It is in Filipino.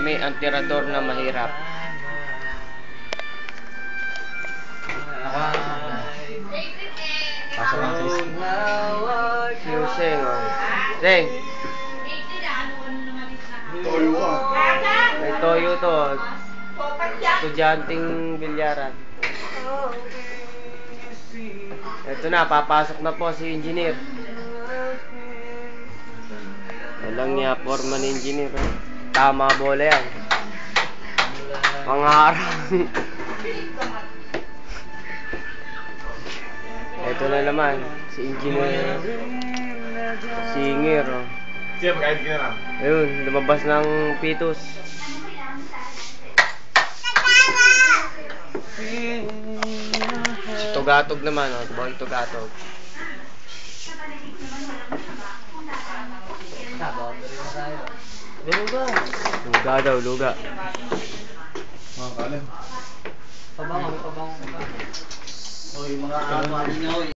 may antirador na mahirap. Pasok ang sis. Fusing, oh. Sing! Toyo ka. May toyo to. Estudyanteng bilyaran. Ito na, papasok na po si engineer. Walang niya, foreman engineer. Tama bola yan. Pangarang. Ito na naman, si engineer. Singer, oh. Siya, magkait ka na lang. Ayun, lumabas ng pitos. Si Tugatog naman, oh. Diba yung Tugatog? Luga. Luga daw, luga. Mga kalim. Pabango. O, yung mga ano niya,